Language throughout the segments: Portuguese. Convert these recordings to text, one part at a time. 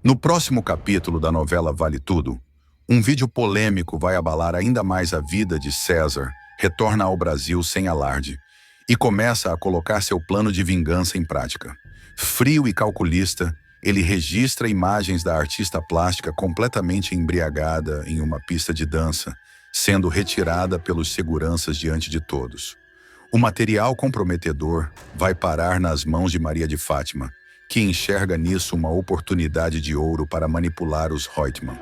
No próximo capítulo da novela Vale Tudo, um vídeo polêmico vai abalar ainda mais a vida de César, retorna ao Brasil sem alarde e começa a colocar seu plano de vingança em prática. Frio e calculista, ele registra imagens da artista plástica completamente embriagada em uma pista de dança, sendo retirada pelos seguranças diante de todos. O material comprometedor vai parar nas mãos de Maria de Fátima, que enxerga nisso uma oportunidade de ouro para manipular os Reutemann.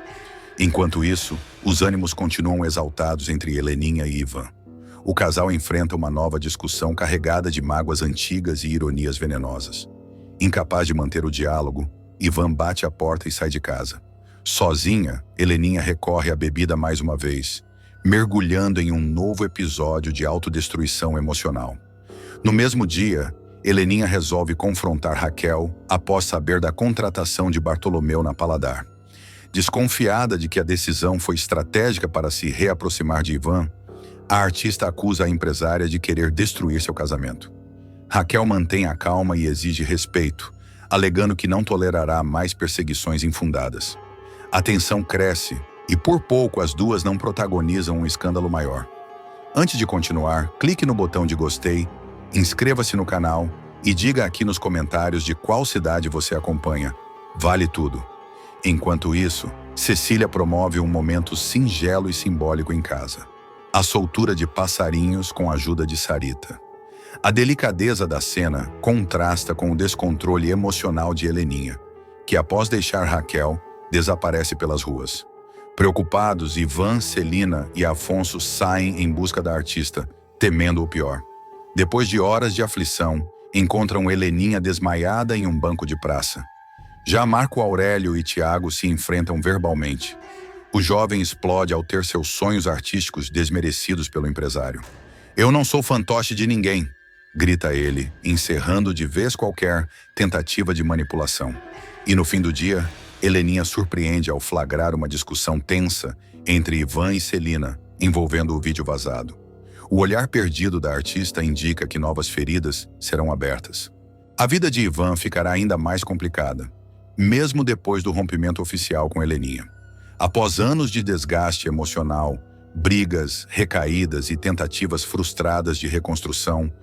Enquanto isso, os ânimos continuam exaltados entre Heleninha e Ivan. O casal enfrenta uma nova discussão carregada de mágoas antigas e ironias venenosas. Incapaz de manter o diálogo, Ivan bate a porta e sai de casa. Sozinha, Heleninha recorre à bebida mais uma vez, mergulhando em um novo episódio de autodestruição emocional. No mesmo dia, Heleninha resolve confrontar Raquel após saber da contratação de Bartolomeu na Paladar. Desconfiada de que a decisão foi estratégica para se reaproximar de Ivan, a artista acusa a empresária de querer destruir seu casamento. Raquel mantém a calma e exige respeito, alegando que não tolerará mais perseguições infundadas. A tensão cresce e por pouco as duas não protagonizam um escândalo maior. Antes de continuar, clique no botão de gostei, inscreva-se no canal e diga aqui nos comentários de qual cidade você acompanha. Vale tudo. Enquanto isso, Cecília promove um momento singelo e simbólico em casa. A soltura de passarinhos com a ajuda de Sarita. A delicadeza da cena contrasta com o descontrole emocional de Heleninha, que após deixar Raquel, desaparece pelas ruas. Preocupados, Ivan, Celina e Afonso saem em busca da artista, temendo o pior. Depois de horas de aflição, encontram Heleninha desmaiada em um banco de praça. Já Marco Aurélio e Tiago se enfrentam verbalmente. O jovem explode ao ter seus sonhos artísticos desmerecidos pelo empresário. "Eu não sou fantoche de ninguém", grita ele, encerrando de vez qualquer tentativa de manipulação. E no fim do dia, Heleninha surpreende ao flagrar uma discussão tensa entre Ivan e Celina, envolvendo o vídeo vazado. O olhar perdido da artista indica que novas feridas serão abertas. A vida de Ivan ficará ainda mais complicada, mesmo depois do rompimento oficial com Heleninha. Após anos de desgaste emocional, brigas, recaídas e tentativas frustradas de reconstrução,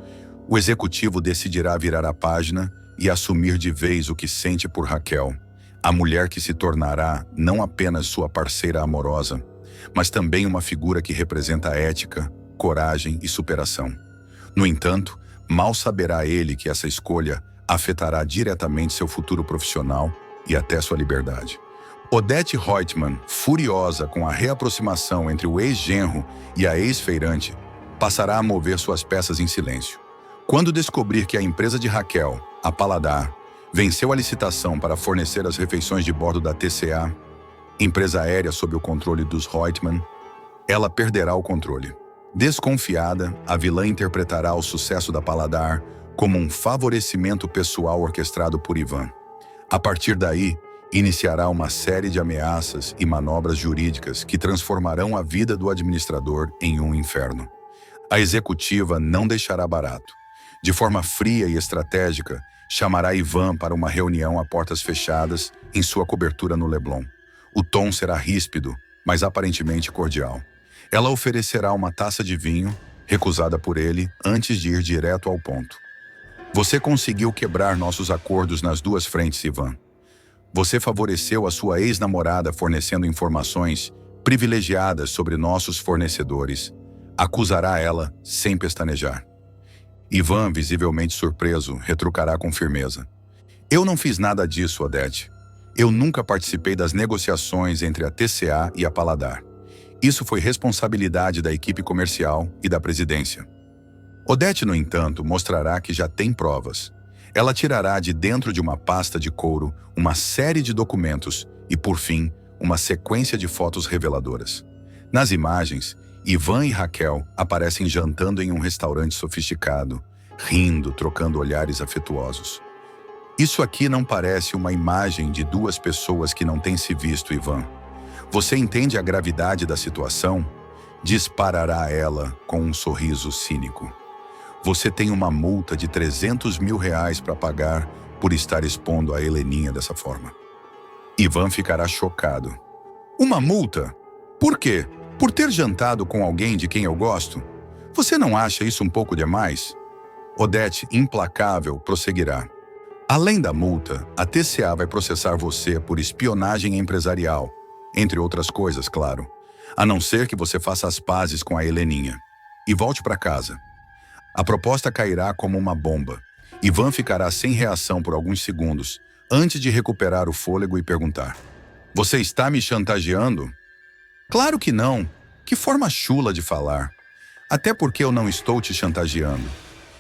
o executivo decidirá virar a página e assumir de vez o que sente por Raquel, a mulher que se tornará não apenas sua parceira amorosa, mas também uma figura que representa ética, coragem e superação. No entanto, mal saberá ele que essa escolha afetará diretamente seu futuro profissional e até sua liberdade. Odete Reutemann, furiosa com a reaproximação entre o ex-genro e a ex-feirante, passará a mover suas peças em silêncio. Quando descobrir que a empresa de Raquel, a Paladar, venceu a licitação para fornecer as refeições de bordo da TCA, empresa aérea sob o controle dos Reutemann, ela perderá o controle. Desconfiada, a vilã interpretará o sucesso da Paladar como um favorecimento pessoal orquestrado por Ivan. A partir daí, iniciará uma série de ameaças e manobras jurídicas que transformarão a vida do administrador em um inferno. A executiva não deixará barato. De forma fria e estratégica, chamará Ivan para uma reunião a portas fechadas em sua cobertura no Leblon. O tom será ríspido, mas aparentemente cordial. Ela oferecerá uma taça de vinho, recusada por ele, antes de ir direto ao ponto. "Você conseguiu quebrar nossos acordos nas duas frentes, Ivan. Você favoreceu a sua ex-namorada fornecendo informações privilegiadas sobre nossos fornecedores", acusará ela sem pestanejar. Ivan, visivelmente surpreso, retrucará com firmeza: "Eu não fiz nada disso, Odete. Eu nunca participei das negociações entre a TCA e a Paladar. Isso foi responsabilidade da equipe comercial e da presidência." Odete, no entanto, mostrará que já tem provas. Ela tirará de dentro de uma pasta de couro uma série de documentos e, por fim, uma sequência de fotos reveladoras. Nas imagens, Ivan e Raquel aparecem jantando em um restaurante sofisticado, rindo, trocando olhares afetuosos. "Isso aqui não parece uma imagem de duas pessoas que não têm se visto, Ivan. Você entende a gravidade da situação?" disparará ela com um sorriso cínico. "Você tem uma multa de R$300 mil para pagar por estar expondo a Heleninha dessa forma." Ivan ficará chocado. Uma multa? Por quê? Por ter jantado com alguém de quem eu gosto? Você não acha isso um pouco demais? Odete, implacável, prosseguirá. Além da multa, a TCA vai processar você por espionagem empresarial, entre outras coisas, claro. A não ser que você faça as pazes com a Heleninha e volte para casa. A proposta cairá como uma bomba. Ivan ficará sem reação por alguns segundos, antes de recuperar o fôlego e perguntar: Você está me chantageando? Claro que não. Que forma chula de falar. Até porque eu não estou te chantageando.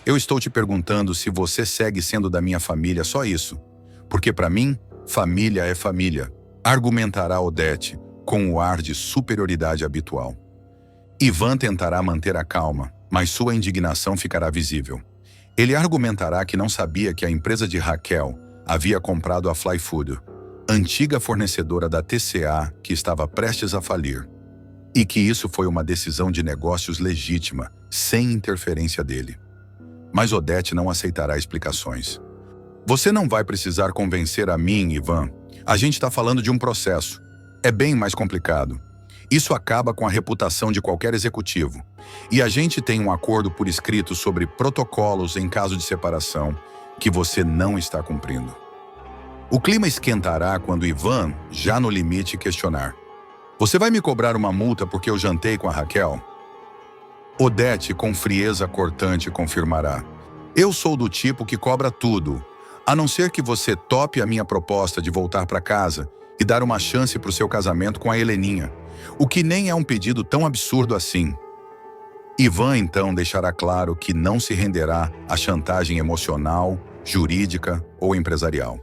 Eu estou te perguntando se você segue sendo da minha família, só isso. Porque para mim, família é família, argumentará Odete, com o ar de superioridade habitual. Ivan tentará manter a calma, mas sua indignação ficará visível. Ele argumentará que não sabia que a empresa de Raquel havia comprado a Fly Food, antiga fornecedora da TCA que estava prestes a falir, e que isso foi uma decisão de negócios legítima, sem interferência dele. Mas Odete não aceitará explicações. Você não vai precisar convencer a mim, Ivan. A gente está falando de um processo. É bem mais complicado. Isso acaba com a reputação de qualquer executivo. E a gente tem um acordo por escrito sobre protocolos em caso de separação que você não está cumprindo. O clima esquentará quando Ivan, já no limite, questionar: Você vai me cobrar uma multa porque eu jantei com a Raquel? Odete, com frieza cortante, confirmará: Eu sou do tipo que cobra tudo, a não ser que você tope a minha proposta de voltar para casa e dar uma chance para o seu casamento com a Heleninha, o que nem é um pedido tão absurdo assim. Ivan então deixará claro que não se renderá à chantagem emocional, jurídica ou empresarial.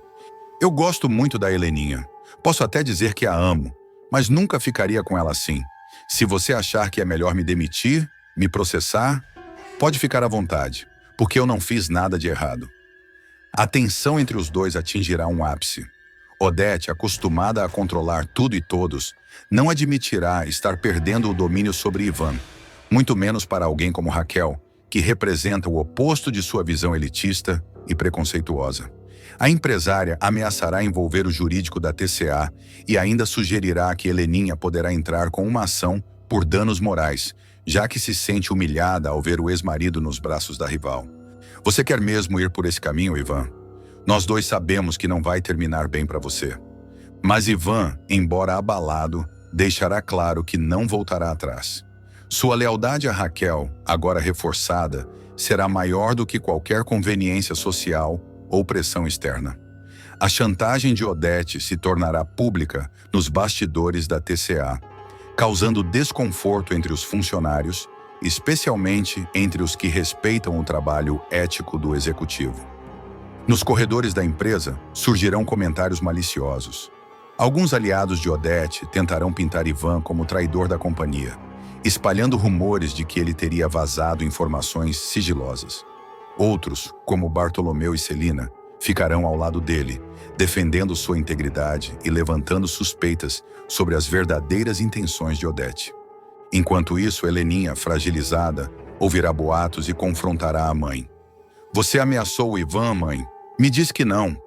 Eu gosto muito da Heleninha. Posso até dizer que a amo, mas nunca ficaria com ela assim. Se você achar que é melhor me demitir, me processar, pode ficar à vontade, porque eu não fiz nada de errado. A tensão entre os dois atingirá um ápice. Odete, acostumada a controlar tudo e todos, não admitirá estar perdendo o domínio sobre Ivan, muito menos para alguém como Raquel, que representa o oposto de sua visão elitista e preconceituosa. A empresária ameaçará envolver o jurídico da TCA e ainda sugerirá que Heleninha poderá entrar com uma ação por danos morais, já que se sente humilhada ao ver o ex-marido nos braços da rival. Você quer mesmo ir por esse caminho, Ivan? Nós dois sabemos que não vai terminar bem para você. Mas Ivan, embora abalado, deixará claro que não voltará atrás. Sua lealdade a Raquel, agora reforçada, será maior do que qualquer conveniência social ou pressão externa. A chantagem de Odete se tornará pública nos bastidores da TCA, causando desconforto entre os funcionários, especialmente entre os que respeitam o trabalho ético do executivo. Nos corredores da empresa surgirão comentários maliciosos. Alguns aliados de Odete tentarão pintar Ivan como traidor da companhia, espalhando rumores de que ele teria vazado informações sigilosas. Outros, como Bartolomeu e Celina, ficarão ao lado dele, defendendo sua integridade e levantando suspeitas sobre as verdadeiras intenções de Odete. Enquanto isso, Heleninha, fragilizada, ouvirá boatos e confrontará a mãe. Você ameaçou o Ivan, mãe? Me diz que não.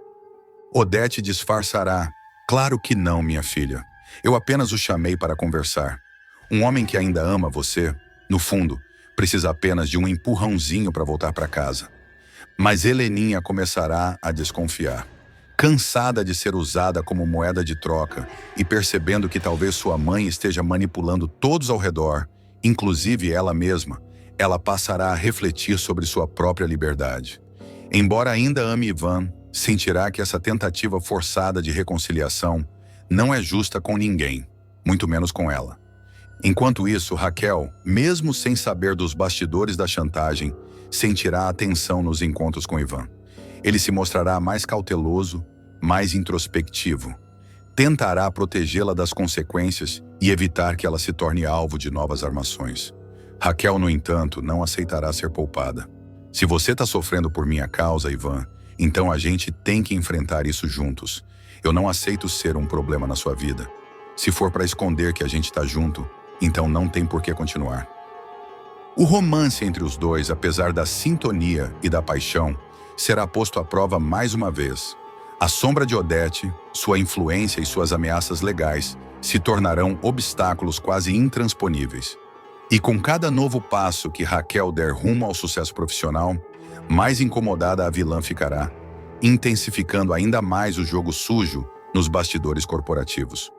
Odete disfarçará. Claro que não, minha filha. Eu apenas o chamei para conversar. Um homem que ainda ama você, no fundo, precisa apenas de um empurrãozinho para voltar para casa. Mas Heleninha começará a desconfiar. Cansada de ser usada como moeda de troca e percebendo que talvez sua mãe esteja manipulando todos ao redor, inclusive ela mesma, ela passará a refletir sobre sua própria liberdade. Embora ainda ame Ivan, sentirá que essa tentativa forçada de reconciliação não é justa com ninguém, muito menos com ela. Enquanto isso, Raquel, mesmo sem saber dos bastidores da chantagem, sentirá a tensão nos encontros com Ivan. Ele se mostrará mais cauteloso, mais introspectivo. Tentará protegê-la das consequências e evitar que ela se torne alvo de novas armações. Raquel, no entanto, não aceitará ser poupada. Se você está sofrendo por minha causa, Ivan, então a gente tem que enfrentar isso juntos. Eu não aceito ser um problema na sua vida. Se for para esconder que a gente está junto, então não tem por que continuar. O romance entre os dois, apesar da sintonia e da paixão, será posto à prova mais uma vez. A sombra de Odete, sua influência e suas ameaças legais se tornarão obstáculos quase intransponíveis. E com cada novo passo que Raquel der rumo ao sucesso profissional, mais incomodada a vilã ficará, intensificando ainda mais o jogo sujo nos bastidores corporativos.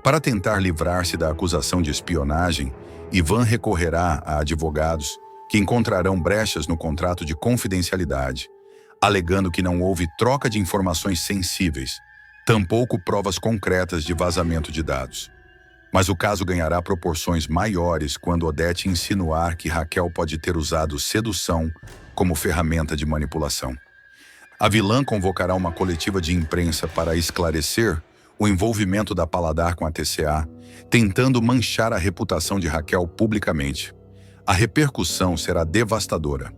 Para tentar livrar-se da acusação de espionagem, Ivan recorrerá a advogados que encontrarão brechas no contrato de confidencialidade, alegando que não houve troca de informações sensíveis, tampouco provas concretas de vazamento de dados. Mas o caso ganhará proporções maiores quando Odete insinuar que Raquel pode ter usado sedução como ferramenta de manipulação. A vilã convocará uma coletiva de imprensa para esclarecer o envolvimento da Paladar com a TCA, tentando manchar a reputação de Raquel publicamente. A repercussão será devastadora.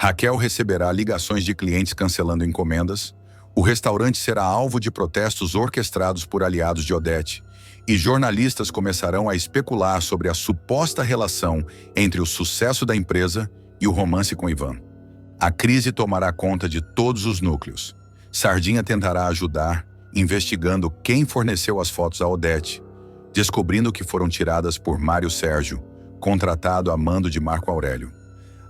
Raquel receberá ligações de clientes cancelando encomendas, o restaurante será alvo de protestos orquestrados por aliados de Odete, e jornalistas começarão a especular sobre a suposta relação entre o sucesso da empresa e o romance com Ivan. A crise tomará conta de todos os núcleos. Sardinha tentará ajudar, investigando quem forneceu as fotos a Odete, descobrindo que foram tiradas por Mário Sérgio, contratado a mando de Marco Aurélio.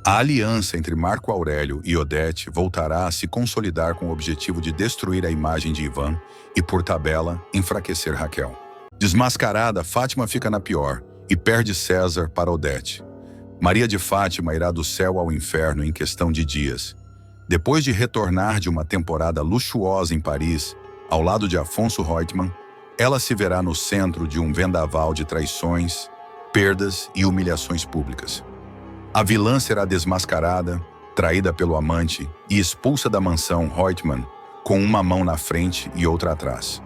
A aliança entre Marco Aurélio e Odete voltará a se consolidar com o objetivo de destruir a imagem de Ivan e, por tabela, enfraquecer Raquel. Desmascarada, Fátima fica na pior e perde César para Odete. Maria de Fátima irá do céu ao inferno em questão de dias. Depois de retornar de uma temporada luxuosa em Paris, ao lado de Afonso Reutemann, ela se verá no centro de um vendaval de traições, perdas e humilhações públicas. A vilã será desmascarada, traída pelo amante e expulsa da mansão Reutemann com uma mão na frente e outra atrás.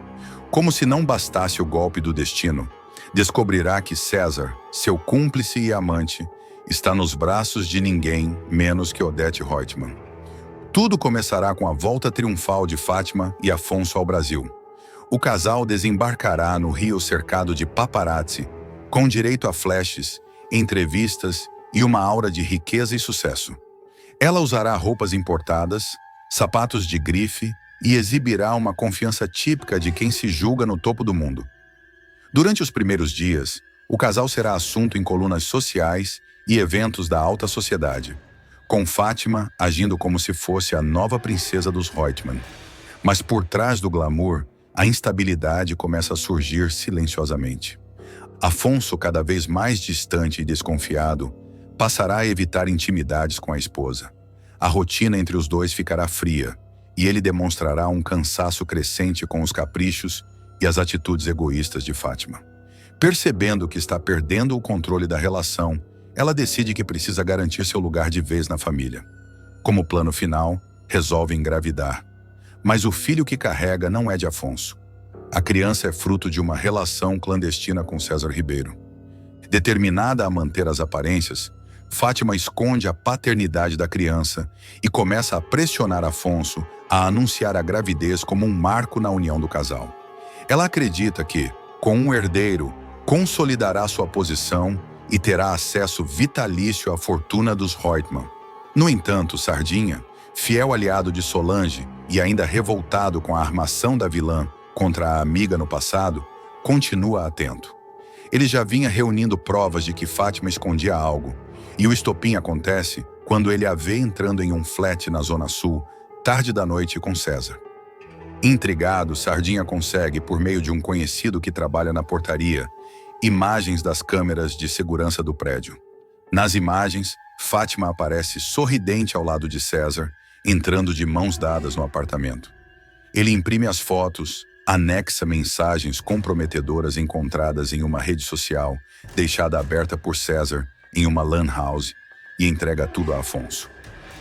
Como se não bastasse o golpe do destino, descobrirá que César, seu cúmplice e amante, está nos braços de ninguém menos que Odete Reutemann. Tudo começará com a volta triunfal de Fátima e Afonso ao Brasil. O casal desembarcará no Rio cercado de paparazzi, com direito a flashes, entrevistas e uma aura de riqueza e sucesso. Ela usará roupas importadas, sapatos de grife e exibirá uma confiança típica de quem se julga no topo do mundo. Durante os primeiros dias, o casal será assunto em colunas sociais e eventos da alta sociedade, com Fátima agindo como se fosse a nova princesa dos Reutemann. Mas por trás do glamour, a instabilidade começa a surgir silenciosamente. Afonso, cada vez mais distante e desconfiado, passará a evitar intimidades com a esposa. A rotina entre os dois ficará fria, e ele demonstrará um cansaço crescente com os caprichos e as atitudes egoístas de Fátima. Percebendo que está perdendo o controle da relação, ela decide que precisa garantir seu lugar de vez na família. Como plano final, resolve engravidar. Mas o filho que carrega não é de Afonso. A criança é fruto de uma relação clandestina com César Ribeiro. Determinada a manter as aparências, Fátima esconde a paternidade da criança e começa a pressionar Afonso a anunciar a gravidez como um marco na união do casal. Ela acredita que, com um herdeiro, consolidará sua posição e terá acesso vitalício à fortuna dos Reutemann. No entanto, Sardinha, fiel aliado de Solange e ainda revoltado com a armação da vilã contra a amiga no passado, continua atento. Ele já vinha reunindo provas de que Fátima escondia algo, e o estopim acontece quando ele a vê entrando em um flat na Zona Sul, tarde da noite com César. Intrigado, Sardinha consegue, por meio de um conhecido que trabalha na portaria, imagens das câmeras de segurança do prédio. Nas imagens, Fátima aparece sorridente ao lado de César, entrando de mãos dadas no apartamento. Ele imprime as fotos, anexa mensagens comprometedoras encontradas em uma rede social, deixada aberta por César em uma lan house, e entrega tudo a Afonso.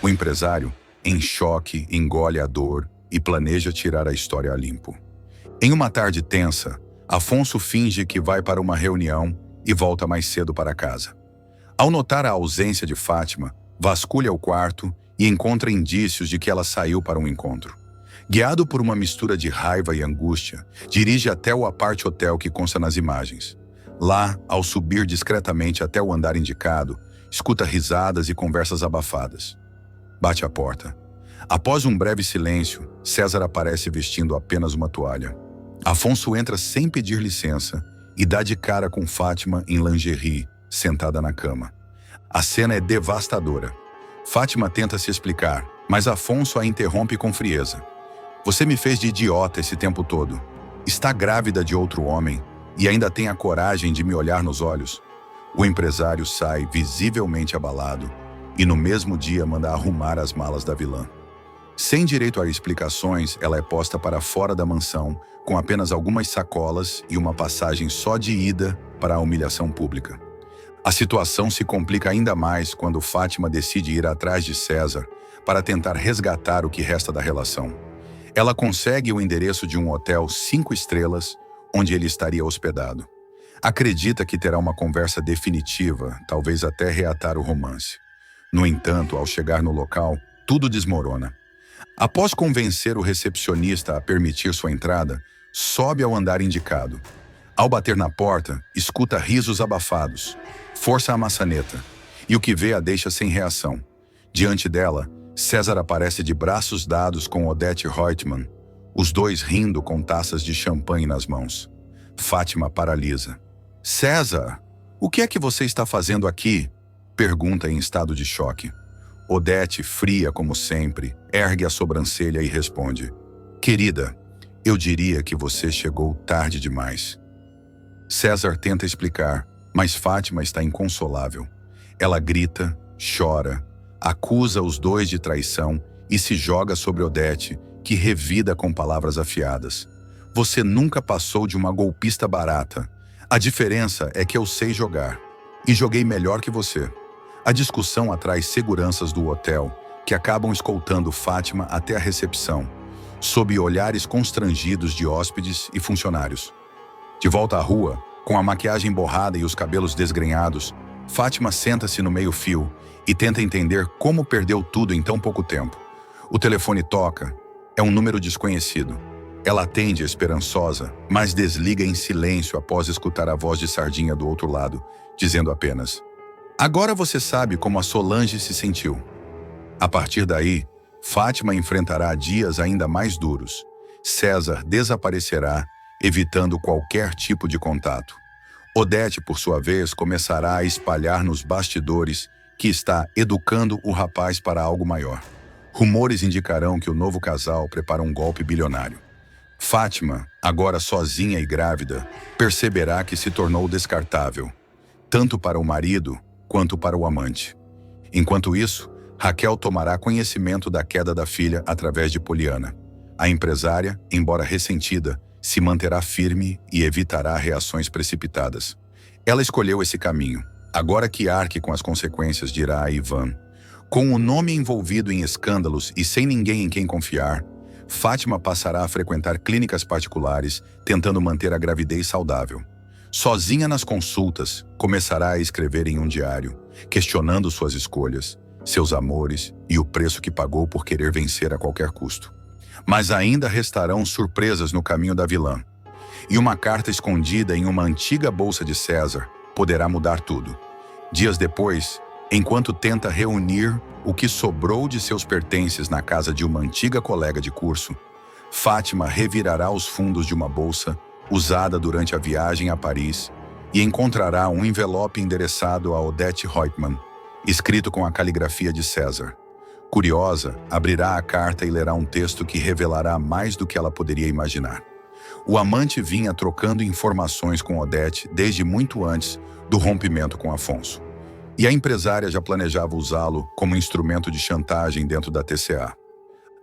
O empresário, em choque, engole a dor e planeja tirar a história a limpo. Em uma tarde tensa, Afonso finge que vai para uma reunião e volta mais cedo para casa. Ao notar a ausência de Fátima, vasculha o quarto e encontra indícios de que ela saiu para um encontro. Guiado por uma mistura de raiva e angústia, dirige até o apart hotel que consta nas imagens. Lá, ao subir discretamente até o andar indicado, escuta risadas e conversas abafadas. Bate à porta. Após um breve silêncio, César aparece vestindo apenas uma toalha. Afonso entra sem pedir licença e dá de cara com Fátima em lingerie, sentada na cama. A cena é devastadora. Fátima tenta se explicar, mas Afonso a interrompe com frieza. Você me fez de idiota esse tempo todo. Está grávida de outro homem e ainda tem a coragem de me olhar nos olhos. O empresário sai visivelmente abalado e no mesmo dia manda arrumar as malas da vilã. Sem direito a explicações, ela é posta para fora da mansão, com apenas algumas sacolas e uma passagem só de ida para a humilhação pública. A situação se complica ainda mais quando Fátima decide ir atrás de César para tentar resgatar o que resta da relação. Ela consegue o endereço de um hotel 5 estrelas, onde ele estaria hospedado. Acredita que terá uma conversa definitiva, talvez até reatar o romance. No entanto, ao chegar no local, tudo desmorona. Após convencer o recepcionista a permitir sua entrada, sobe ao andar indicado. Ao bater na porta, escuta risos abafados, força a maçaneta, e o que vê a deixa sem reação. Diante dela, César aparece de braços dados com Odete Reutemann, os dois rindo com taças de champanhe nas mãos. Fátima paralisa. César, o que é que você está fazendo aqui? Pergunta em estado de choque. Odete, fria como sempre, ergue a sobrancelha e responde. Querida, eu diria que você chegou tarde demais. César tenta explicar, mas Fátima está inconsolável. Ela grita, chora, acusa os dois de traição e se joga sobre Odete, que revida com palavras afiadas. Você nunca passou de uma golpista barata. A diferença é que eu sei jogar. E joguei melhor que você. A discussão atrai seguranças do hotel, que acabam escoltando Fátima até a recepção, sob olhares constrangidos de hóspedes e funcionários. De volta à rua, com a maquiagem borrada e os cabelos desgrenhados, Fátima senta-se no meio-fio e tenta entender como perdeu tudo em tão pouco tempo. O telefone toca. É um número desconhecido. Ela atende esperançosa, mas desliga em silêncio após escutar a voz de Sardinha do outro lado, dizendo apenas: agora você sabe como a Solange se sentiu. A partir daí, Fátima enfrentará dias ainda mais duros. César desaparecerá, evitando qualquer tipo de contato. Odete, por sua vez, começará a espalhar nos bastidores que está educando o rapaz para algo maior. Rumores indicarão que o novo casal prepara um golpe bilionário. Fátima, agora sozinha e grávida, perceberá que se tornou descartável, tanto para o marido quanto para o amante. Enquanto isso, Raquel tomará conhecimento da queda da filha através de Poliana. A empresária, embora ressentida, se manterá firme e evitará reações precipitadas. Ela escolheu esse caminho, agora que arque com as consequências, dirá a Ivan. Com o nome envolvido em escândalos e sem ninguém em quem confiar, Fátima passará a frequentar clínicas particulares, tentando manter a gravidez saudável. Sozinha nas consultas, começará a escrever em um diário, questionando suas escolhas, seus amores e o preço que pagou por querer vencer a qualquer custo. Mas ainda restarão surpresas no caminho da vilã. E uma carta escondida em uma antiga bolsa de César poderá mudar tudo. Dias depois, enquanto tenta reunir o que sobrou de seus pertences na casa de uma antiga colega de curso, Fátima revirará os fundos de uma bolsa usada durante a viagem a Paris e encontrará um envelope endereçado a Odete Reutemann, escrito com a caligrafia de César. Curiosa, abrirá a carta e lerá um texto que revelará mais do que ela poderia imaginar. O amante vinha trocando informações com Odete desde muito antes do rompimento com Afonso. E a empresária já planejava usá-lo como instrumento de chantagem dentro da TCA.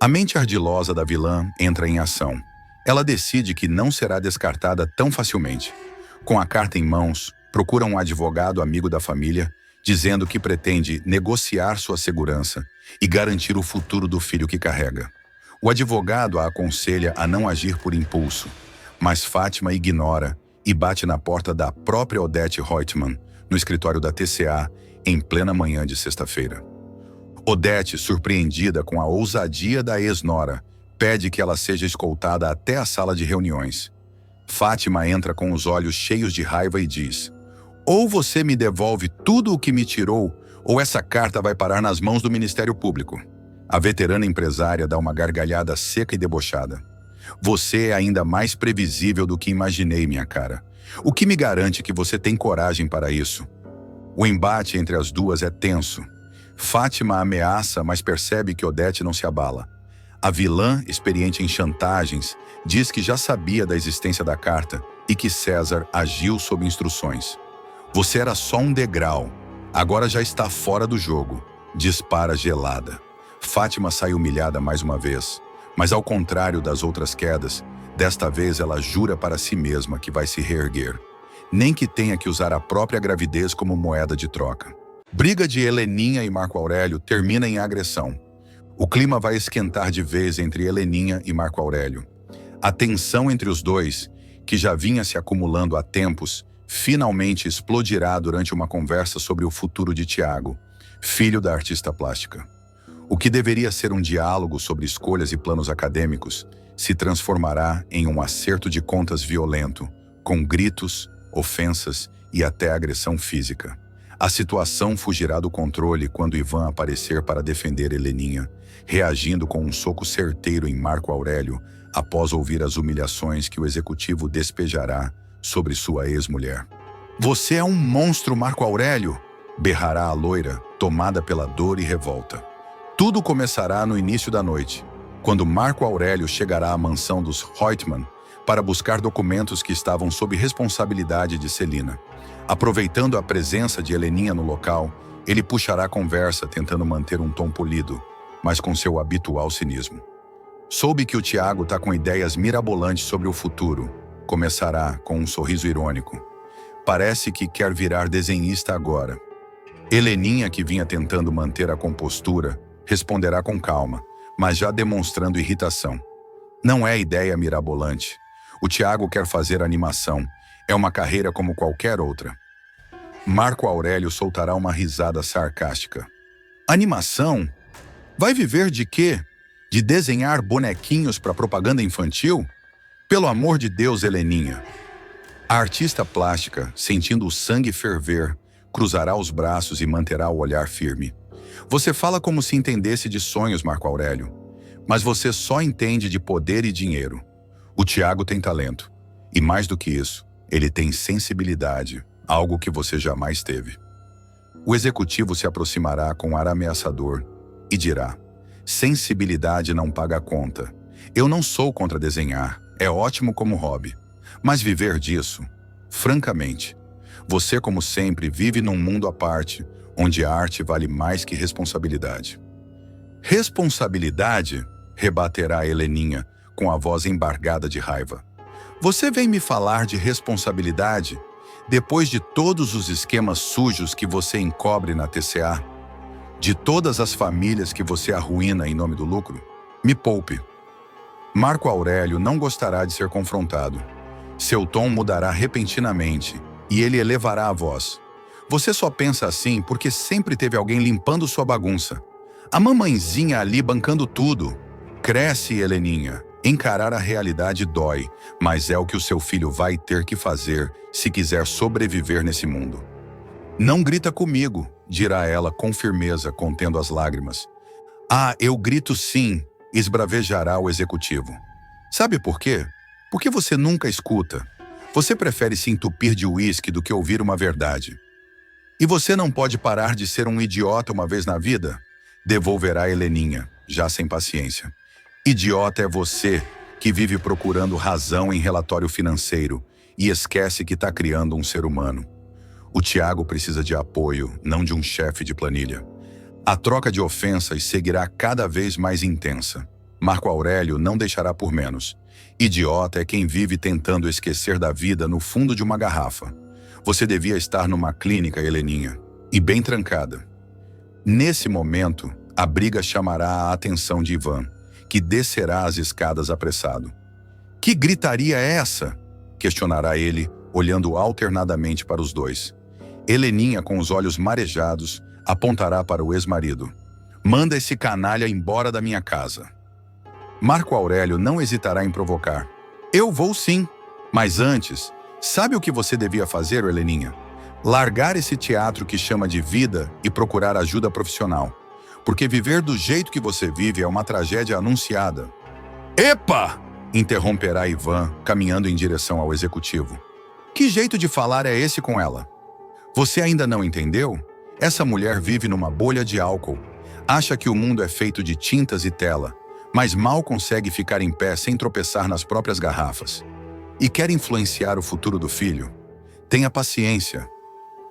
A mente ardilosa da vilã entra em ação. Ela decide que não será descartada tão facilmente. Com a carta em mãos, procura um advogado amigo da família, dizendo que pretende negociar sua segurança e garantir o futuro do filho que carrega. O advogado a aconselha a não agir por impulso, mas Fátima ignora e bate na porta da própria Odete Reutemann, no escritório da TCA, em plena manhã de sexta-feira. Odete, surpreendida com a ousadia da ex-nora, pede que ela seja escoltada até a sala de reuniões. Fátima entra com os olhos cheios de raiva e diz: ou você me devolve tudo o que me tirou, ou essa carta vai parar nas mãos do Ministério Público. A veterana empresária dá uma gargalhada seca e debochada. Você é ainda mais previsível do que imaginei, minha cara. O que me garante que você tem coragem para isso? O embate entre as duas é tenso. Fátima ameaça, mas percebe que Odete não se abala. A vilã, experiente em chantagens, diz que já sabia da existência da carta e que César agiu sob instruções. Você era só um degrau. Agora já está fora do jogo. Dispara gelada. Fátima sai humilhada mais uma vez. Mas ao contrário das outras quedas, desta vez ela jura para si mesma que vai se reerguer. Nem que tenha que usar a própria gravidez como moeda de troca. Briga de Heleninha e Marco Aurélio termina em agressão. O clima vai esquentar de vez entre Heleninha e Marco Aurélio. A tensão entre os dois, que já vinha se acumulando há tempos, finalmente explodirá durante uma conversa sobre o futuro de Tiago, filho da artista plástica. O que deveria ser um diálogo sobre escolhas e planos acadêmicos se transformará em um acerto de contas violento, com gritos, ofensas e até agressão física. A situação fugirá do controle quando Ivan aparecer para defender Heleninha, reagindo com um soco certeiro em Marco Aurélio após ouvir as humilhações que o executivo despejará sobre sua ex-mulher. Você é um monstro, Marco Aurélio! Berrará a loira, tomada pela dor e revolta. Tudo começará no início da noite, quando Marco Aurélio chegará à mansão dos Reutemann para buscar documentos que estavam sob responsabilidade de Celina. Aproveitando a presença de Heleninha no local, ele puxará a conversa tentando manter um tom polido, mas com seu habitual cinismo. Soube que o Tiago está com ideias mirabolantes sobre o futuro. Começará com um sorriso irônico. Parece que quer virar desenhista agora. Heleninha, que vinha tentando manter a compostura, responderá com calma, mas já demonstrando irritação. Não é ideia mirabolante. O Tiago quer fazer animação. É uma carreira como qualquer outra. Marco Aurélio soltará uma risada sarcástica. Animação? Vai viver de quê? De desenhar bonequinhos para propaganda infantil? Pelo amor de Deus, Heleninha. A artista plástica, sentindo o sangue ferver, cruzará os braços e manterá o olhar firme. Você fala como se entendesse de sonhos, Marco Aurélio. Mas você só entende de poder e dinheiro. O Tiago tem talento. E mais do que isso, ele tem sensibilidade, algo que você jamais teve. O executivo se aproximará com ar ameaçador e dirá: sensibilidade não paga a conta. Eu não sou contra desenhar, é ótimo como hobby. Mas viver disso, francamente, você, como sempre, vive num mundo à parte, onde a arte vale mais que responsabilidade. Responsabilidade? Rebaterá Heleninha, com a voz embargada de raiva. Você vem me falar de responsabilidade depois de todos os esquemas sujos que você encobre na TCA? De todas as famílias que você arruína em nome do lucro? Me poupe. Marco Aurélio não gostará de ser confrontado. Seu tom mudará repentinamente e ele elevará a voz. Você só pensa assim porque sempre teve alguém limpando sua bagunça. A mamãezinha ali bancando tudo. Cresce, Heleninha. Encarar a realidade dói, mas é o que o seu filho vai ter que fazer se quiser sobreviver nesse mundo. Não grita comigo, dirá ela com firmeza, contendo as lágrimas. Ah, eu grito sim, esbravejará o executivo. Sabe por quê? Porque você nunca escuta. Você prefere se entupir de uísque do que ouvir uma verdade. E você não pode parar de ser um idiota uma vez na vida? Devolverá Heleninha, já sem paciência. Idiota é você, que vive procurando razão em relatório financeiro e esquece que está criando um ser humano. O Tiago precisa de apoio, não de um chefe de planilha. A troca de ofensas seguirá cada vez mais intensa. Marco Aurélio não deixará por menos. Idiota é quem vive tentando esquecer da vida no fundo de uma garrafa. Você devia estar numa clínica, Heleninha, e bem trancada. Nesse momento, a briga chamará a atenção de Ivan, que descerá as escadas apressado. Que gritaria é essa? Questionará ele, olhando alternadamente para os dois. Heleninha, com os olhos marejados, apontará para o ex-marido. Manda esse canalha embora da minha casa. Marco Aurélio não hesitará em provocar. Eu vou sim, mas antes, sabe o que você devia fazer, Heleninha? Largar esse teatro que chama de vida e procurar ajuda profissional. porque viver do jeito que você vive é uma tragédia anunciada. Epa! Interromperá Ivan, caminhando em direção ao executivo. Que jeito de falar é esse com ela? Você ainda não entendeu? Essa mulher vive numa bolha de álcool. Acha que o mundo é feito de tintas e tela, mas mal consegue ficar em pé sem tropeçar nas próprias garrafas. E quer influenciar o futuro do filho? Tenha paciência,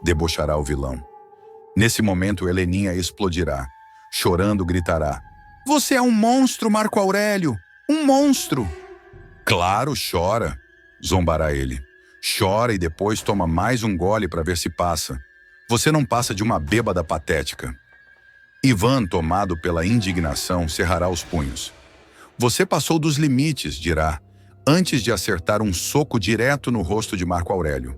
debochará o vilão. Nesse momento, Heleninha explodirá. Chorando, gritará: Você é um monstro, Marco Aurélio! Um monstro! Claro, chora, zombará ele. Chora e depois toma mais um gole para ver se passa. Você não passa de uma bêbada patética. Ivan, tomado pela indignação, cerrará os punhos. Você passou dos limites, dirá, antes de acertar um soco direto no rosto de Marco Aurélio.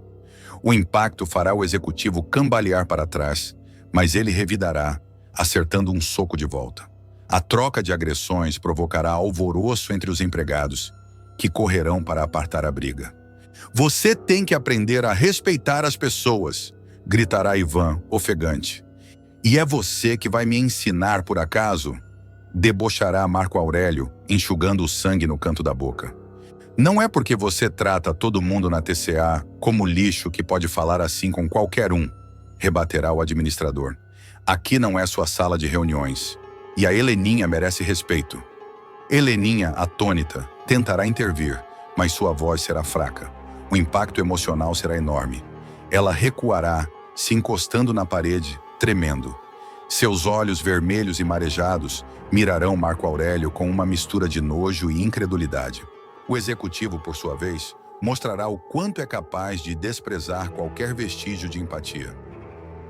O impacto fará o executivo cambalear para trás, mas ele revidará, acertando um soco de volta. A troca de agressões provocará alvoroço entre os empregados, que correrão para apartar a briga. Você tem que aprender a respeitar as pessoas, gritará Ivan, ofegante. E é você que vai me ensinar, por acaso? Debochará Marco Aurélio, enxugando o sangue no canto da boca. Não é porque você trata todo mundo na TCA como lixo que pode falar assim com qualquer um, rebaterá o administrador. Aqui não é sua sala de reuniões. E a Heleninha merece respeito. Heleninha, atônita, tentará intervir, mas sua voz será fraca. O impacto emocional será enorme. Ela recuará, se encostando na parede, tremendo. Seus olhos vermelhos e marejados mirarão Marco Aurélio com uma mistura de nojo e incredulidade. O executivo, por sua vez, mostrará o quanto é capaz de desprezar qualquer vestígio de empatia.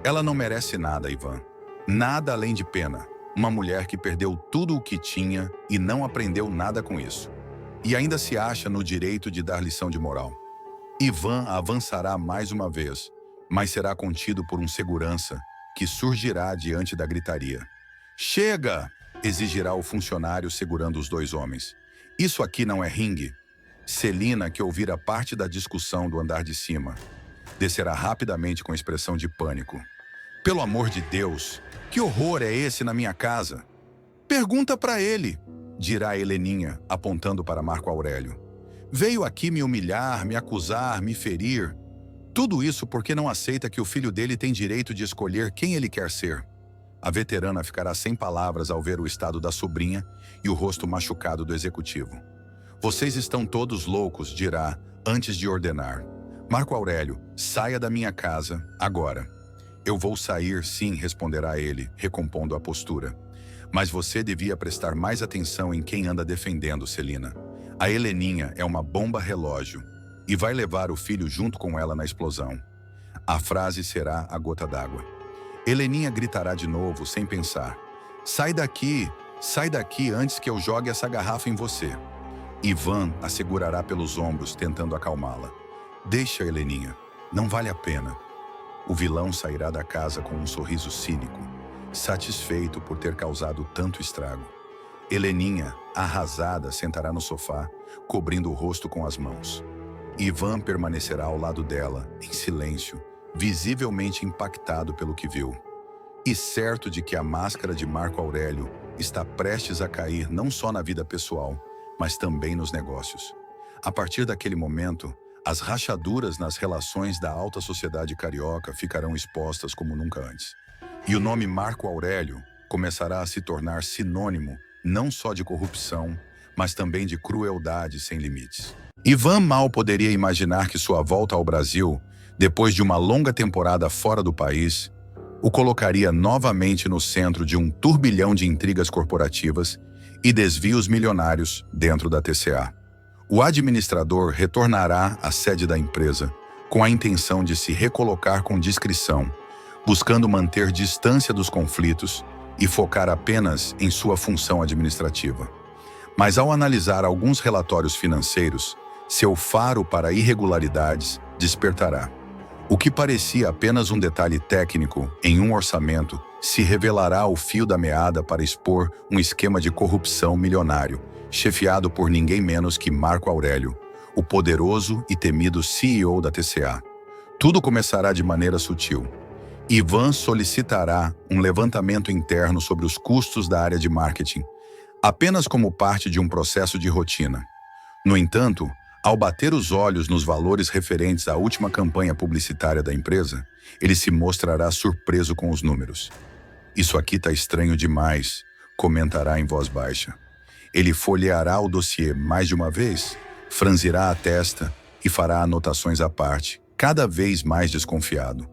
Ela não merece nada, Ivan. Nada além de pena. Uma mulher que perdeu tudo o que tinha e não aprendeu nada com isso. E ainda se acha no direito de dar lição de moral. Ivan avançará mais uma vez, mas será contido por um segurança que surgirá diante da gritaria. Chega! Exigirá o funcionário segurando os dois homens. Isso aqui não é ringue. Celina, que ouvira parte da discussão do andar de cima, descerá rapidamente com expressão de pânico. Pelo amor de Deus, que horror é esse na minha casa? Pergunta para ele, dirá Heleninha, apontando para Marco Aurélio. Veio aqui me humilhar, me acusar, me ferir. Tudo isso porque não aceita que o filho dele tem direito de escolher quem ele quer ser. A veterana ficará sem palavras ao ver o estado da sobrinha e o rosto machucado do executivo. Vocês estão todos loucos, dirá, antes de ordenar. Marco Aurélio, saia da minha casa, agora. Eu vou sair, sim, responderá ele, recompondo a postura. Mas você devia prestar mais atenção em quem anda defendendo, Celina. A Heleninha é uma bomba relógio e vai levar o filho junto com ela na explosão. A frase será a gota d'água. Heleninha gritará de novo, sem pensar. Sai daqui antes que eu jogue essa garrafa em você. Ivan a segurará pelos ombros, tentando acalmá-la. Deixa, Heleninha, não vale a pena. O vilão sairá da casa com um sorriso cínico, satisfeito por ter causado tanto estrago. Heleninha, arrasada, sentará no sofá, cobrindo o rosto com as mãos. Ivan permanecerá ao lado dela, em silêncio, visivelmente impactado pelo que viu. E certo de que a máscara de Marco Aurélio está prestes a cair não só na vida pessoal, mas também nos negócios. A partir daquele momento, as rachaduras nas relações da alta sociedade carioca ficarão expostas como nunca antes. E o nome Marco Aurélio começará a se tornar sinônimo não só de corrupção, mas também de crueldade sem limites. Ivan mal poderia imaginar que sua volta ao Brasil, depois de uma longa temporada fora do país, o colocaria novamente no centro de um turbilhão de intrigas corporativas e desvios milionários dentro da TCA. O administrador retornará à sede da empresa com a intenção de se recolocar com discrição, buscando manter distância dos conflitos e focar apenas em sua função administrativa. Mas ao analisar alguns relatórios financeiros, seu faro para irregularidades despertará. O que parecia apenas um detalhe técnico em um orçamento se revelará o fio da meada para expor um esquema de corrupção milionário, chefiado por ninguém menos que Marco Aurélio, o poderoso e temido CEO da TCA. Tudo começará de maneira sutil. Ivan solicitará um levantamento interno sobre os custos da área de marketing, apenas como parte de um processo de rotina. No entanto, ao bater os olhos nos valores referentes à última campanha publicitária da empresa, ele se mostrará surpreso com os números. Isso aqui tá estranho demais, comentará em voz baixa. Ele folheará o dossiê mais de uma vez, franzirá a testa e fará anotações à parte, cada vez mais desconfiado.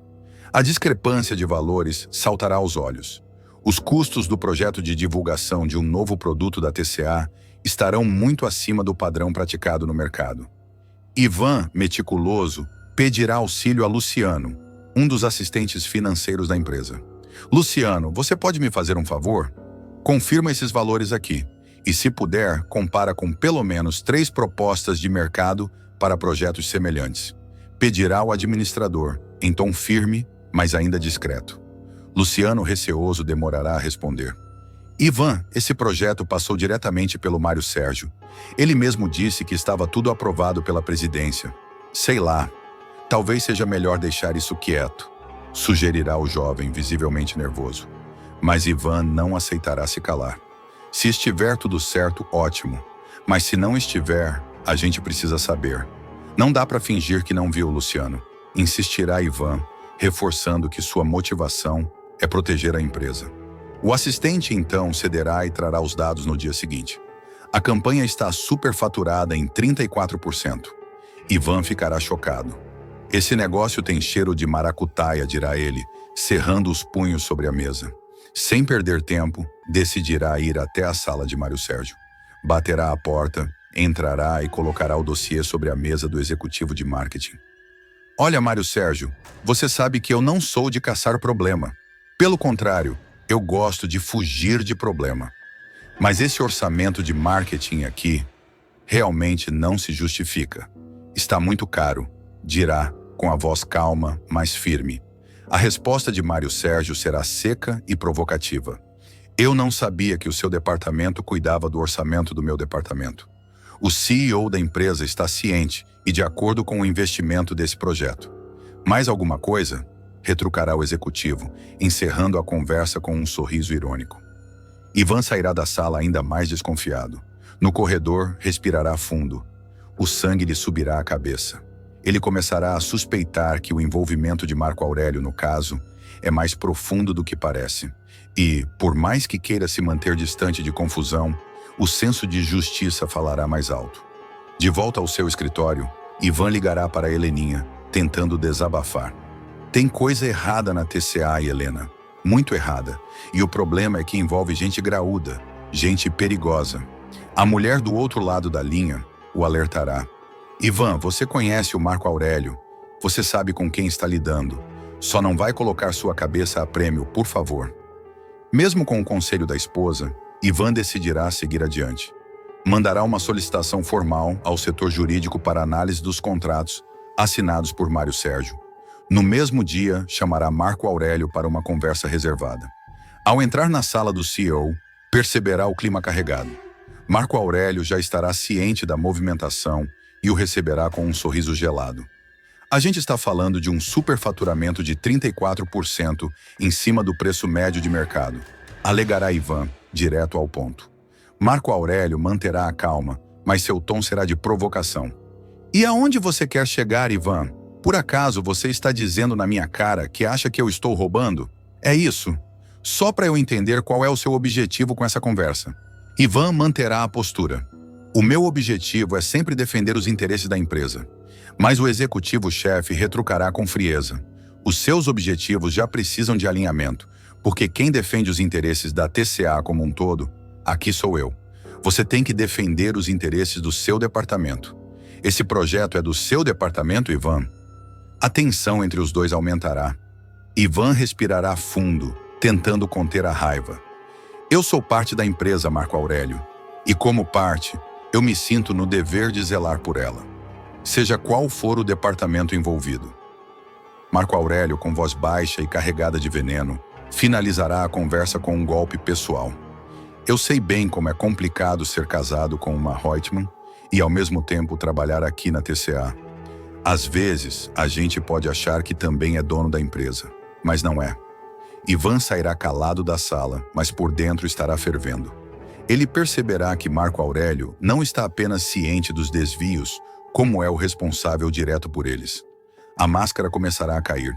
A discrepância de valores saltará aos olhos. Os custos do projeto de divulgação de um novo produto da TCA estarão muito acima do padrão praticado no mercado. Ivan, meticuloso, pedirá auxílio a Luciano, um dos assistentes financeiros da empresa. Luciano, você pode me fazer um favor? Confirma esses valores aqui e, se puder, compara com pelo menos 3 propostas de mercado para projetos semelhantes. Pedirá ao administrador, em tom firme, mas ainda discreto. Luciano, receoso, demorará a responder. Ivan, esse projeto passou diretamente pelo Mário Sérgio. Ele mesmo disse que estava tudo aprovado pela presidência. Sei lá, talvez seja melhor deixar isso quieto, sugerirá o jovem, visivelmente nervoso. Mas Ivan não aceitará se calar. Se estiver tudo certo, ótimo. Mas se não estiver, a gente precisa saber. Não dá para fingir que não viu, Luciano. Insistirá Ivan, reforçando que sua motivação é proteger a empresa. O assistente então cederá e trará os dados no dia seguinte. A campanha está superfaturada em 34%. Ivan ficará chocado. Esse negócio tem cheiro de maracutaia, dirá ele, cerrando os punhos sobre a mesa. Sem perder tempo, decidirá ir até a sala de Mário Sérgio. Baterá a porta, entrará e colocará o dossiê sobre a mesa do executivo de marketing. Olha, Mário Sérgio, você sabe que eu não sou de caçar problema. Pelo contrário, eu gosto de fugir de problema. Mas esse orçamento de marketing aqui realmente não se justifica. Está muito caro, dirá, com a voz calma, mas firme. A resposta de Mário Sérgio será seca e provocativa. Eu não sabia que o seu departamento cuidava do orçamento do meu departamento. O CEO da empresa está ciente e de acordo com o investimento desse projeto. Mais alguma coisa? Retrucará o executivo, encerrando a conversa com um sorriso irônico. Ivan sairá da sala ainda mais desconfiado. No corredor, respirará fundo. O sangue lhe subirá à cabeça. Ele começará a suspeitar que o envolvimento de Marco Aurélio, no caso, é mais profundo do que parece. E, por mais que queira se manter distante de confusão, o senso de justiça falará mais alto. De volta ao seu escritório, Ivan ligará para Heleninha, tentando desabafar. Tem coisa errada na TCA, Helena. Muito errada. E o problema é que envolve gente graúda, gente perigosa. A mulher do outro lado da linha o alertará. Ivan, você conhece o Marco Aurélio. Você sabe com quem está lidando. Só não vai colocar sua cabeça a prêmio, por favor. Mesmo com o conselho da esposa, Ivan decidirá seguir adiante. Mandará uma solicitação formal ao setor jurídico para análise dos contratos assinados por Mário Sérgio. No mesmo dia, chamará Marco Aurélio para uma conversa reservada. Ao entrar na sala do CEO, perceberá o clima carregado. Marco Aurélio já estará ciente da movimentação e o receberá com um sorriso gelado. A gente está falando de um superfaturamento de 34% em cima do preço médio de mercado, alegará Ivan, direto ao ponto. Marco Aurélio manterá a calma, mas seu tom será de provocação. E aonde você quer chegar, Ivan? Por acaso você está dizendo na minha cara que acha que eu estou roubando? É isso. Só para eu entender qual é o seu objetivo com essa conversa. Ivan manterá a postura. O meu objetivo é sempre defender os interesses da empresa. Mas o executivo-chefe retrucará com frieza. Os seus objetivos já precisam de alinhamento, porque quem defende os interesses da TCA como um todo, aqui sou eu. Você tem que defender os interesses do seu departamento. Esse projeto é do seu departamento, Ivan? A tensão entre os dois aumentará. Ivan respirará fundo, tentando conter a raiva. Eu sou parte da empresa, Marco Aurélio, e como parte, eu me sinto no dever de zelar por ela, seja qual for o departamento envolvido. Marco Aurélio, com voz baixa e carregada de veneno, finalizará a conversa com um golpe pessoal. Eu sei bem como é complicado ser casado com uma Reutemann e, ao mesmo tempo, trabalhar aqui na TCA. Às vezes, a gente pode achar que também é dono da empresa, mas não é. Ivan sairá calado da sala, mas por dentro estará fervendo. Ele perceberá que Marco Aurélio não está apenas ciente dos desvios, como é o responsável direto por eles. A máscara começará a cair.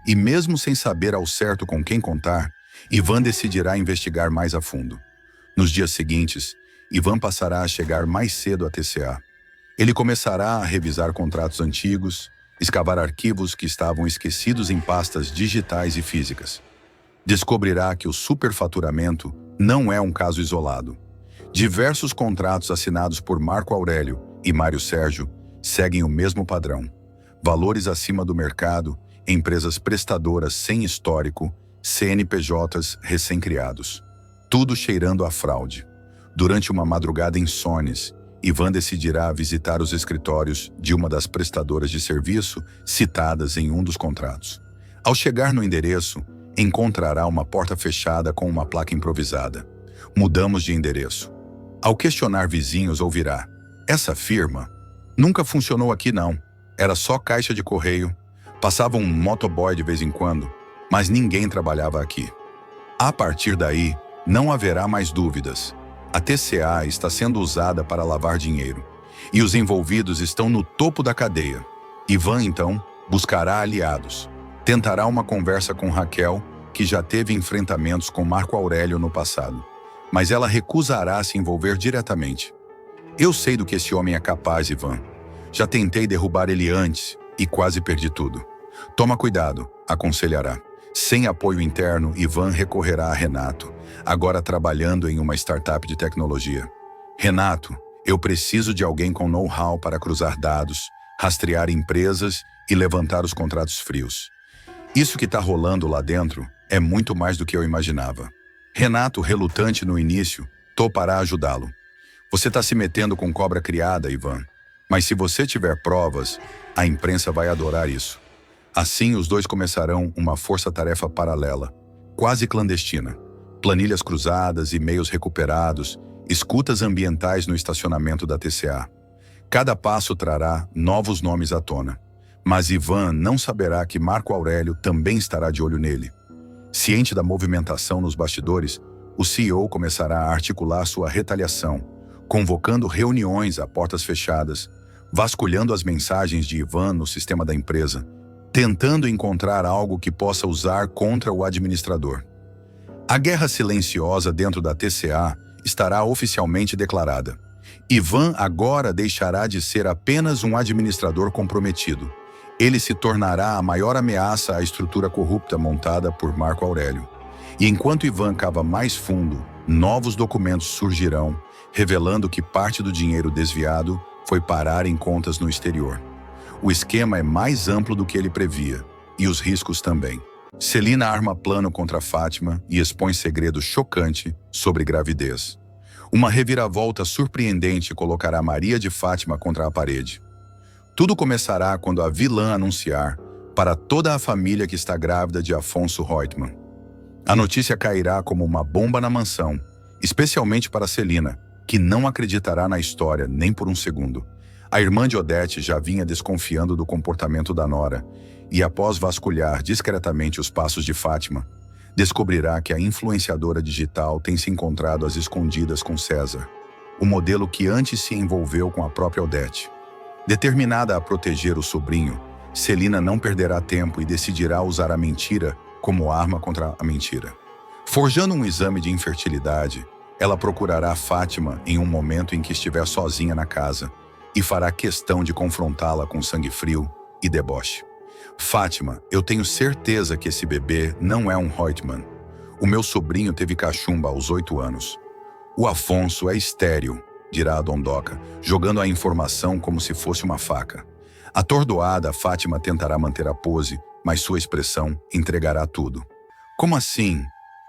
E mesmo sem saber ao certo com quem contar, Ivan decidirá investigar mais a fundo. Nos dias seguintes, Ivan passará a chegar mais cedo à TCA. Ele começará a revisar contratos antigos, escavar arquivos que estavam esquecidos em pastas digitais e físicas. Descobrirá que o superfaturamento não é um caso isolado. Diversos contratos assinados por Marco Aurélio e Mário Sérgio seguem o mesmo padrão. Valores acima do mercado, empresas prestadoras sem histórico, CNPJs recém-criados. Tudo cheirando a fraude. Durante uma madrugada insones, Ivan decidirá visitar os escritórios de uma das prestadoras de serviço citadas em um dos contratos. Ao chegar no endereço, encontrará uma porta fechada com uma placa improvisada. Mudamos de endereço. Ao questionar vizinhos, ouvirá: essa firma nunca funcionou aqui não. Era só caixa de correio. Passava um motoboy de vez em quando, mas ninguém trabalhava aqui. A partir daí, não haverá mais dúvidas. A TCA está sendo usada para lavar dinheiro. E os envolvidos estão no topo da cadeia. Ivan, então, buscará aliados. Tentará uma conversa com Raquel, que já teve enfrentamentos com Marco Aurélio no passado. Mas ela recusará se envolver diretamente. Eu sei do que esse homem é capaz, Ivan. Já tentei derrubar ele antes e quase perdi tudo. Toma cuidado, aconselhará. Sem apoio interno, Ivan recorrerá a Renato, agora trabalhando em uma startup de tecnologia. Renato, eu preciso de alguém com know-how para cruzar dados, rastrear empresas e levantar os contratos frios. Isso que está rolando lá dentro é muito mais do que eu imaginava. Renato, relutante no início, topará ajudá-lo. Você está se metendo com cobra criada, Ivan. Mas se você tiver provas, a imprensa vai adorar isso. Assim, os dois começarão uma força-tarefa paralela, quase clandestina. Planilhas cruzadas, e-mails recuperados, escutas ambientais no estacionamento da TCA. Cada passo trará novos nomes à tona. Mas Ivan não saberá que Marco Aurélio também estará de olho nele. Ciente da movimentação nos bastidores, o CEO começará a articular sua retaliação, convocando reuniões a portas fechadas, vasculhando as mensagens de Ivan no sistema da empresa, tentando encontrar algo que possa usar contra o administrador. A guerra silenciosa dentro da TCA estará oficialmente declarada. Ivan agora deixará de ser apenas um administrador comprometido. Ele se tornará a maior ameaça à estrutura corrupta montada por Marco Aurélio. E enquanto Ivan cava mais fundo, novos documentos surgirão, revelando que parte do dinheiro desviado foi parar em contas no exterior. O esquema é mais amplo do que ele previa, e os riscos também. Celina arma plano contra Fátima e expõe segredo chocante sobre gravidez. Uma reviravolta surpreendente colocará Maria de Fátima contra a parede. Tudo começará quando a vilã anunciar para toda a família que está grávida de Afonso Reutemann. A notícia cairá como uma bomba na mansão, especialmente para Celina, que não acreditará na história nem por um segundo. A irmã de Odete já vinha desconfiando do comportamento da nora e, após vasculhar discretamente os passos de Fátima, descobrirá que a influenciadora digital tem se encontrado às escondidas com César, o modelo que antes se envolveu com a própria Odete. Determinada a proteger o sobrinho, Celina não perderá tempo e decidirá usar a mentira como arma contra a mentira. Forjando um exame de infertilidade, ela procurará Fátima em um momento em que estiver sozinha na casa e fará questão de confrontá-la com sangue frio e deboche. Fátima, eu tenho certeza que esse bebê não é um Reutemann. O meu sobrinho teve cachumba aos 8 anos. O Afonso é estéril, dirá a dondoca, jogando a informação como se fosse uma faca. Atordoada, Fátima tentará manter a pose, mas sua expressão entregará tudo. Como assim?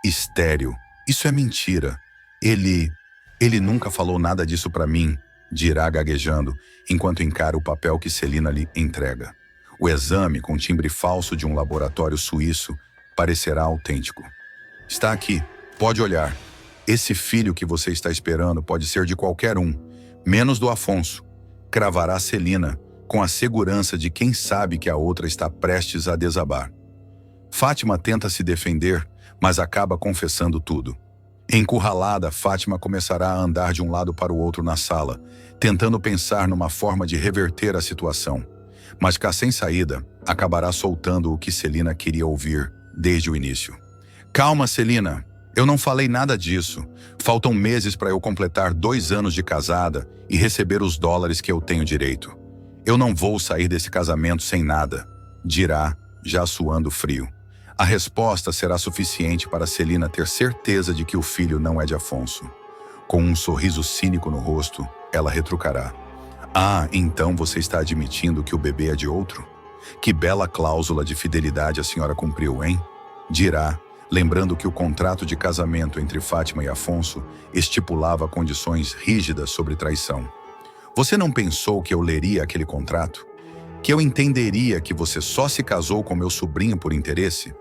Estéril? Isso é mentira. Ele nunca falou nada disso para mim, dirá gaguejando, enquanto encara o papel que Celina lhe entrega. O exame, com timbre falso de um laboratório suíço, parecerá autêntico. Está aqui, pode olhar. Esse filho que você está esperando pode ser de qualquer um, menos do Afonso, cravará Celina, com a segurança de quem sabe que a outra está prestes a desabar. Fátima tenta se defender, mas acaba confessando tudo. Encurralada, Fátima começará a andar de um lado para o outro na sala, tentando pensar numa forma de reverter a situação. Mas cá sem saída, acabará soltando o que Celina queria ouvir desde o início. Calma, Celina. Eu não falei nada disso. Faltam meses para eu completar 2 anos de casada e receber os dólares que eu tenho direito. Eu não vou sair desse casamento sem nada, dirá, já suando frio. A resposta será suficiente para Celina ter certeza de que o filho não é de Afonso. Com um sorriso cínico no rosto, ela retrucará. Ah, então você está admitindo que o bebê é de outro? Que bela cláusula de fidelidade a senhora cumpriu, hein? Dirá, lembrando que o contrato de casamento entre Fátima e Afonso estipulava condições rígidas sobre traição. Você não pensou que eu leria aquele contrato? Que eu entenderia que você só se casou com meu sobrinho por interesse?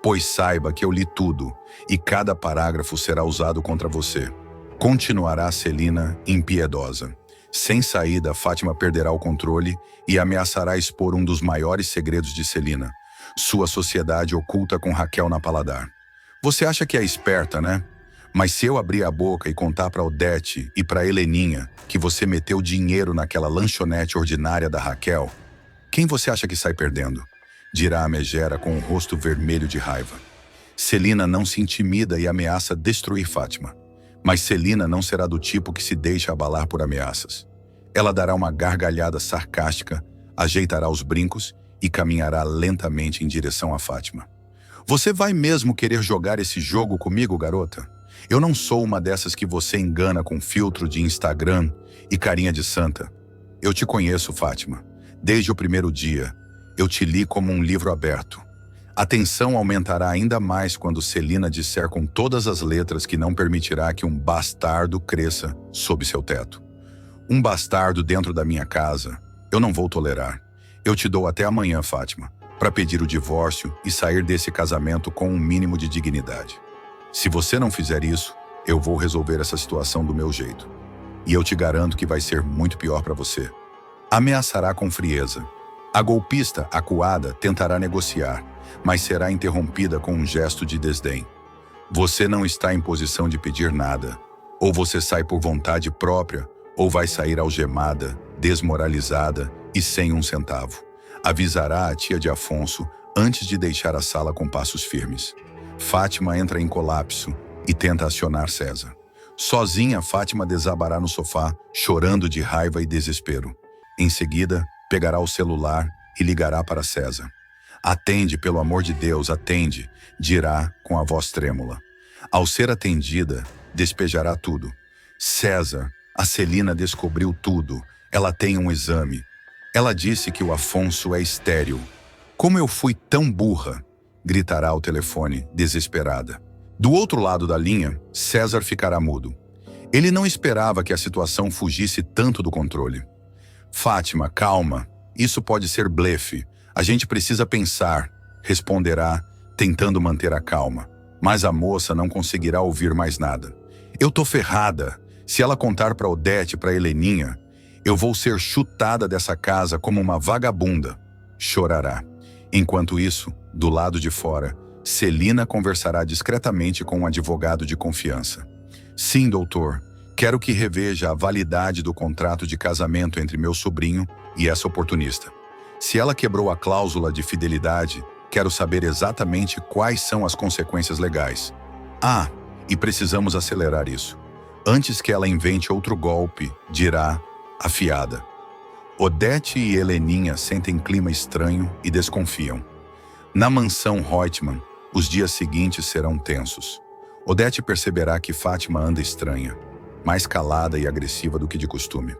Pois saiba que eu li tudo, e cada parágrafo será usado contra você. Continuará Celina impiedosa. Sem saída, Fátima perderá o controle e ameaçará expor um dos maiores segredos de Celina, sua sociedade oculta com Raquel na Paladar. Você acha que é esperta, né? Mas se eu abrir a boca e contar para Odete e para Heleninha que você meteu dinheiro naquela lanchonete ordinária da Raquel, quem você acha que sai perdendo? Dirá a megera com o rosto vermelho de raiva. Celina não se intimida e ameaça destruir Fátima. Mas Celina não será do tipo que se deixa abalar por ameaças. Ela dará uma gargalhada sarcástica, ajeitará os brincos e caminhará lentamente em direção a Fátima. Você vai mesmo querer jogar esse jogo comigo, garota? Eu não sou uma dessas que você engana com filtro de Instagram e carinha de santa. Eu te conheço, Fátima. Desde o primeiro dia, eu te li como um livro aberto. A tensão aumentará ainda mais quando Celina disser com todas as letras que não permitirá que um bastardo cresça sob seu teto. Um bastardo dentro da minha casa, eu não vou tolerar. Eu te dou até amanhã, Fátima, para pedir o divórcio e sair desse casamento com um mínimo de dignidade. Se você não fizer isso, eu vou resolver essa situação do meu jeito. E eu te garanto que vai ser muito pior para você. Ameaçará com frieza. A golpista, acuada, tentará negociar, mas será interrompida com um gesto de desdém. Você não está em posição de pedir nada. Ou você sai por vontade própria, ou vai sair algemada, desmoralizada e sem um centavo. Avisará a tia de Afonso antes de deixar a sala com passos firmes. Fátima entra em colapso e tenta acionar César. Sozinha, Fátima desabará no sofá, chorando de raiva e desespero. Em seguida, pegará o celular e ligará para César. Atende, pelo amor de Deus, atende, dirá com a voz trêmula. Ao ser atendida, despejará tudo. César, a Celina descobriu tudo. Ela tem um exame. Ela disse que o Afonso é estéril. Como eu fui tão burra? Gritará ao telefone, desesperada. Do outro lado da linha, César ficará mudo. Ele não esperava que a situação fugisse tanto do controle. Fátima, calma. Isso pode ser blefe. A gente precisa pensar, responderá, tentando manter a calma. Mas a moça não conseguirá ouvir mais nada. Eu tô ferrada. Se ela contar para Odete e para Heleninha, eu vou ser chutada dessa casa como uma vagabunda. Chorará. Enquanto isso, do lado de fora, Celina conversará discretamente com um advogado de confiança. Sim, doutor. Quero que reveja a validade do contrato de casamento entre meu sobrinho e essa oportunista. Se ela quebrou a cláusula de fidelidade, quero saber exatamente quais são as consequências legais. Ah, e precisamos acelerar isso. Antes que ela invente outro golpe, dirá, afiada. Odete e Heleninha sentem clima estranho e desconfiam. Na mansão Reutemann, os dias seguintes serão tensos. Odete perceberá que Fátima anda estranha, mais calada e agressiva do que de costume.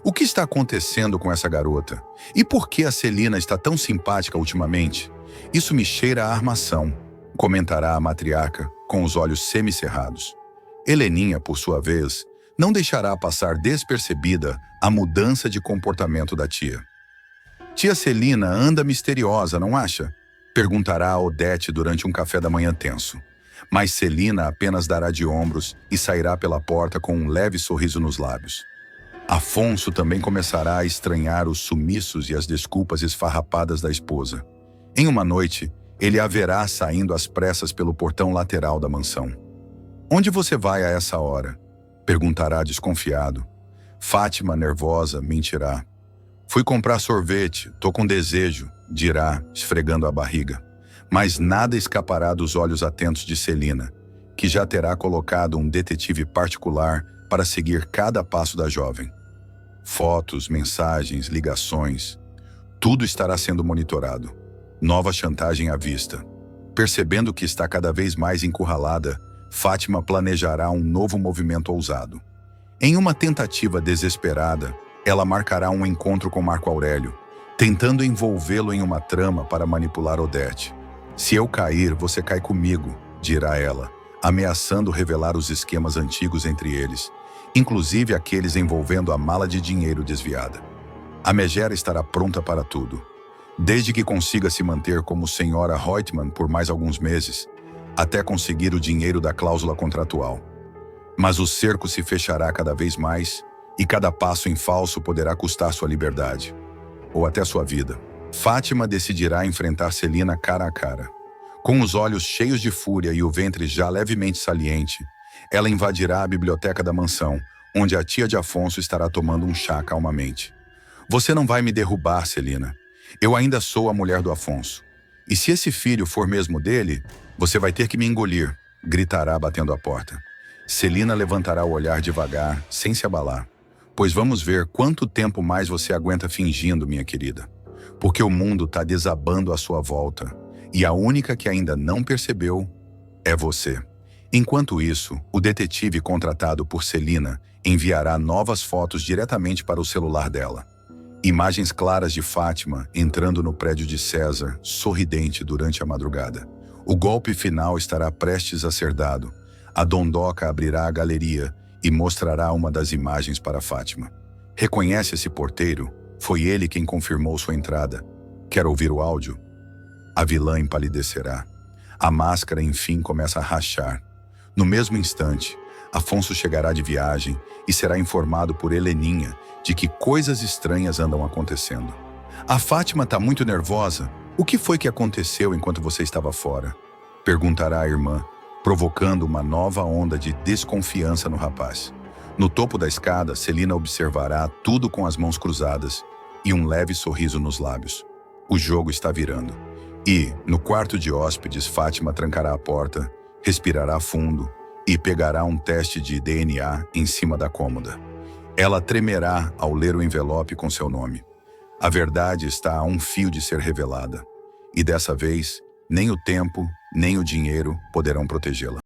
O que está acontecendo com essa garota? E por que a Celina está tão simpática ultimamente? Isso me cheira a armação, comentará a matriarca com os olhos semicerrados. Heleninha, por sua vez, não deixará passar despercebida a mudança de comportamento da tia. Tia Celina anda misteriosa, não acha? Perguntará a Odete durante um café da manhã tenso. Mas Celina apenas dará de ombros e sairá pela porta com um leve sorriso nos lábios. Afonso também começará a estranhar os sumiços e as desculpas esfarrapadas da esposa. Em uma noite, Ele a verá saindo às pressas pelo portão lateral da mansão. "Onde você vai a essa hora?" perguntará desconfiado. Fátima, nervosa, mentirá. "Fui comprar sorvete, tô com desejo", dirá, esfregando a barriga. Mas nada escapará dos olhos atentos de Celina, que já terá colocado um detetive particular para seguir cada passo da jovem. Fotos, mensagens, ligações, tudo estará sendo monitorado. Nova chantagem à vista. Percebendo que está cada vez mais encurralada, Fátima planejará um novo movimento ousado. Em uma tentativa desesperada, ela marcará um encontro com Marco Aurélio, tentando envolvê-lo em uma trama para manipular Odete. "Se eu cair, você cai comigo", dirá ela, ameaçando revelar os esquemas antigos entre eles, inclusive aqueles envolvendo a mala de dinheiro desviada. A megera estará pronta para tudo, desde que consiga se manter como senhora Reutemann por mais alguns meses, até conseguir o dinheiro da cláusula contratual. Mas o cerco se fechará cada vez mais, e cada passo em falso poderá custar sua liberdade, ou até sua vida. Fátima decidirá enfrentar Celina cara a cara. Com os olhos cheios de fúria e o ventre já levemente saliente, ela invadirá a biblioteca da mansão, onde a tia de Afonso estará tomando um chá calmamente. "Você não vai me derrubar, Celina. Eu ainda sou a mulher do Afonso. E se esse filho for mesmo dele, você vai ter que me engolir", gritará batendo a porta. Celina levantará o olhar devagar, sem se abalar. "Pois vamos ver quanto tempo mais você aguenta fingindo, minha querida. Porque o mundo está desabando à sua volta, e a única que ainda não percebeu é você." Enquanto isso, o detetive contratado por Celina enviará novas fotos diretamente para o celular dela. Imagens claras de Fátima entrando no prédio de César, sorridente durante a madrugada. O golpe final estará prestes a ser dado. A dondoca abrirá a galeria e mostrará uma das imagens para Fátima. "Reconhece esse porteiro? Foi ele quem confirmou sua entrada. Quer ouvir o áudio?" A vilã empalidecerá. A máscara, enfim, começa a rachar. No mesmo instante, Afonso chegará de viagem e será informado por Heleninha de que coisas estranhas andam acontecendo. "A Fátima está muito nervosa. O que foi que aconteceu enquanto você estava fora?" perguntará a irmã, provocando uma nova onda de desconfiança no rapaz. No topo da escada, Celina observará tudo com as mãos cruzadas e um leve sorriso nos lábios. O jogo está virando. E, no quarto de hóspedes, Fátima trancará a porta, respirará fundo e pegará um teste de DNA em cima da cômoda. Ela tremerá ao ler o envelope com seu nome. A verdade está a um fio de ser revelada. E dessa vez, nem o tempo, nem o dinheiro poderão protegê-la.